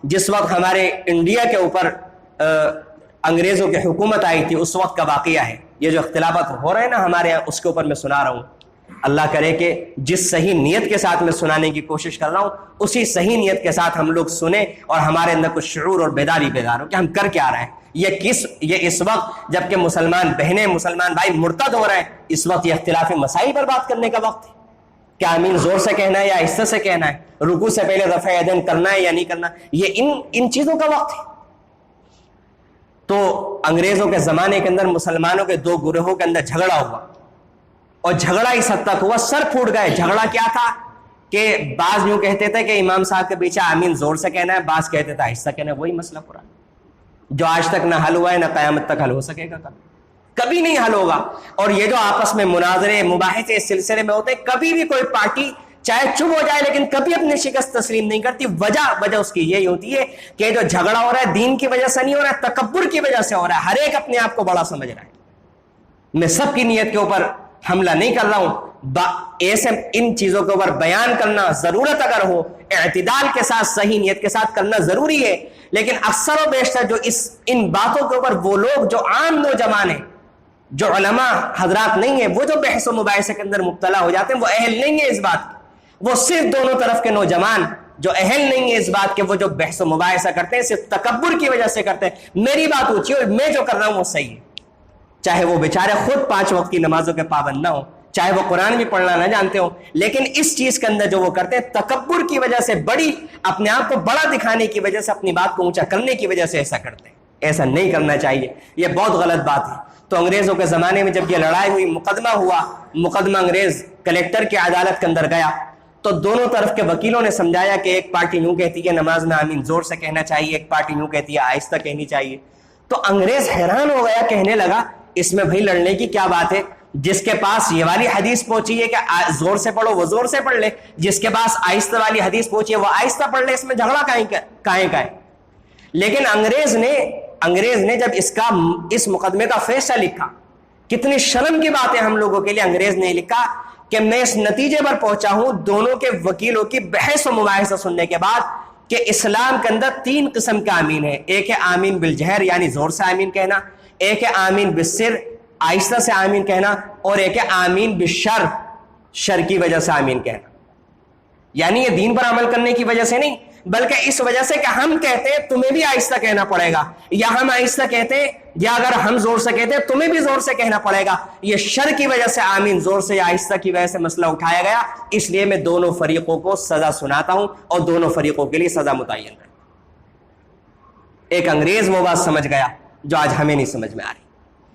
جس وقت ہمارے انڈیا کے اوپر انگریزوں کی حکومت آئی تھی اس وقت کا واقعہ ہے. یہ جو اختلافات ہو رہے ہیں نا ہمارے یہاں اس کے اوپر میں سنا رہا ہوں. اللہ کرے کہ جس صحیح نیت کے ساتھ میں سنانے کی کوشش کر رہا ہوں اسی صحیح نیت کے ساتھ ہم لوگ سنیں اور ہمارے اندر کچھ شعور اور بیداری بیدار ہو کہ ہم کر کیا رہے ہیں. یہ اس وقت جبکہ مسلمان بہنیں مسلمان بھائی مرتد ہو رہے ہیں, اس وقت یہ اختلافی مسائل پر بات کرنے کا وقت ہے. کیا آمین زور سے کہنا ہے یا آہستہ سے کہنا ہے, رکوع سے پہلے رفع یدین کرنا ہے یا نہیں کرنا, یہ ان چیزوں کا وقت ہے. تو انگریزوں کے زمانے کے اندر مسلمانوں کے دو گروہوں کے اندر جھگڑا ہوا اور جھگڑا اس حد تک ہوا سر پھوٹ گئے. جھگڑا کیا تھا کہ بعض یوں کہتے تھے کہ امام صاحب کے پیچھے آمین زور سے کہنا ہے, بعض کہتے تھے آہستہ کہنا ہے. وہی مسئلہ پورا جو آج تک نہ حل ہوا ہے نہ قیامت تک حل ہو سکے گا, کبھی نہیں حل ہوگا. اور یہ جو آپس میں مناظرے مباحثے اس سلسلے میں ہوتے ہیں, کبھی بھی کوئی پارٹی چاہے چپ ہو جائے لیکن کبھی اپنی شکست تسلیم نہیں کرتی. وجہ اس کی یہی ہوتی ہے کہ جو جھگڑا ہو رہا ہے دین کی وجہ سے نہیں ہو رہا ہے, تکبر کی وجہ سے ہو رہا ہے. ہر ایک اپنے آپ کو بڑا سمجھ رہا ہے. میں سب کی نیت کے اوپر حملہ نہیں کر رہا ہوں, ایسے ان چیزوں کے اوپر بیان کرنا ضرورت اگر ہو اعتدال کے ساتھ صحیح نیت کے ساتھ کرنا ضروری ہے. لیکن اکثر و بیشتر جو ان باتوں کے اوپر وہ لوگ جو عام نوجوان ہیں, جو علماء حضرات نہیں ہیں, وہ جو بحث و مباحثے کے اندر مبتلا ہو جاتے ہیں, وہ اہل نہیں ہیں اس بات کے. وہ صرف دونوں طرف کے نوجوان جو اہل نہیں ہیں اس بات کے, وہ جو بحث و مباحثہ کرتے ہیں صرف تکبر کی وجہ سے کرتے ہیں. میری بات اونچی ہو, میں جو کر رہا ہوں وہ صحیح ہے, چاہے وہ بیچارے خود 5 وقت کی نمازوں کے پابند نہ ہو, چاہے وہ قرآن بھی پڑھنا نہ جانتے ہو, لیکن اس چیز کے اندر جو وہ کرتے ہیں تکبر کی وجہ سے, بڑی اپنے آپ کو بڑا دکھانے کی وجہ سے, اپنی بات کو اونچا کرنے کی وجہ سے ایسا کرتے ہیں. ایسا نہیں کرنا چاہیے, یہ بہت غلط بات ہے. تو انگریزوں کے زمانے میں جب یہ لڑائی ہوئی, مقدمہ ہوا, مقدمہ انگریز کلیکٹر کی عدالت کے اندر گیا, تو دونوں طرف کے وکیلوں نے سمجھایا کہ ایک پارٹی یوں کہتی ہے نماز میں آمین زور سے کہنا چاہیے, ایک پارٹی یوں کہتی ہے آہستہ کہنی چاہیے. تو انگریز حیران ہو گیا, کہنے لگا اس میں بھائی لڑنے کی کیا بات ہے, جس کے پاس یہ والی حدیث پہنچی ہے کہ زور سے پڑھو وہ زور سے پڑھ لے, جس کے پاس آہستہ والی حدیث پہنچی ہے وہ آہستہ پڑھ لے, اس میں جھگڑا کائیں کا ہے. لیکن انگریز نے جب اس مقدمے کا فیصلہ لکھا, کتنی شرم کی بات ہے ہم لوگوں کے لیے, انگریز نے لکھا کہ میں اس نتیجے پر پہنچا ہوں دونوں کے وکیلوں کی بحث و مباحثہ سننے کے بعد کہ اسلام کے اندر 3 قسم کا آمین ہے. ایک ہے آمین بالجہر یعنی زور سے آمین کہنا, ایک ہے آمین بالسر آہستہ سے آمین کہنا, اور ایک ہے آمین بالشر شر کی وجہ سے آمین کہنا. یعنی یہ دین پر عمل کرنے کی وجہ سے نہیں, بلکہ اس وجہ سے کہ ہم کہتے ہیں تمہیں بھی آہستہ کہنا پڑے گا, یا ہم آہستہ کہتے ہیں یا اگر ہم زور سے کہتے ہیں تمہیں بھی زور سے کہنا پڑے گا. یہ شر کی وجہ سے آمین زور سے یا آہستہ کی وجہ سے مسئلہ اٹھایا گیا. اس لیے میں دونوں فریقوں کو سزا سناتا ہوں اور دونوں فریقوں کے لیے سزا متعین ہے. ایک انگریز وہ بات سمجھ گیا جو آج ہمیں نہیں سمجھ میں آ رہی.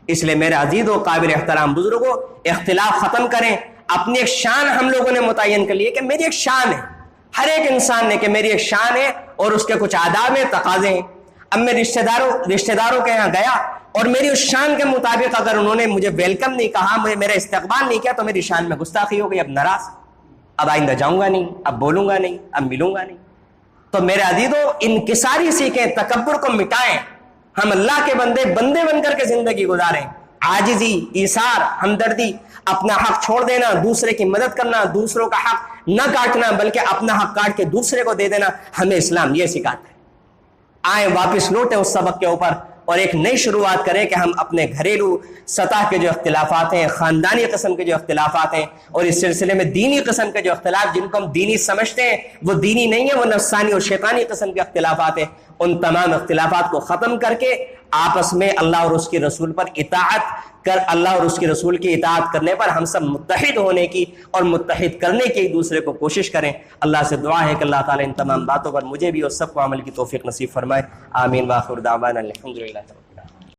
اس لیے میرے عزیز و قابل احترام بزرگوں, اختلاف ختم کریں. اپنی ایک شان ہم لوگوں نے متعین کر لی ہے کہ میری ایک شان ہے, ہر ایک انسان نے کہ میری ایک شان ہے اور اس کے کچھ آداب ہیں, تقاضے ہیں. اب میں رشتہ داروں کے یہاں گیا اور میری اس شان کے مطابق اگر انہوں نے مجھے ویلکم نہیں کہا, میرا استقبال نہیں کیا, تو میری شان میں گستاخی ہو گئی. اب ناراض, اب آئندہ جاؤں گا نہیں, اب بولوں گا نہیں, اب ملوں گا نہیں. تو میرے عزیزو انکساری سیکھیں, تکبر کو مٹائیں. ہم اللہ کے بندے بن کر کے زندگی گزاریں. عاجزی, ایثار, ہمدردی, اپنا حق چھوڑ دینا, دوسرے کی مدد کرنا, دوسروں کا حق نہ کاٹنا بلکہ اپنا حق کاٹ کے دوسرے کو دے دینا, ہمیں اسلام یہ سکھاتا ہے. آئیں واپس لوٹیں اس سبق کے اوپر اور ایک نئی شروعات کریں کہ ہم اپنے گھریلو سطح کے جو اختلافات ہیں, خاندانی قسم کے جو اختلافات ہیں, اور اس سلسلے میں دینی قسم کے جو اختلاف جن کو ہم دینی سمجھتے ہیں وہ دینی نہیں ہیں, وہ نفسانی اور شیطانی قسم کے اختلافات ہیں, ان تمام اختلافات کو ختم کر کے آپس میں اللہ اور اس کے رسول پر اطاعت کر, اللہ اور اس کے رسول کی اطاعت کرنے پر ہم سب متحد ہونے کی اور متحد کرنے کی ایک دوسرے کو کوشش کریں. اللہ سے دعا ہے کہ اللہ تعالیٰ ان تمام باتوں پر مجھے بھی اور سب کو عمل کی توفیق نصیب فرمائے. آمین. وآخر دعوانا الحمدللہ.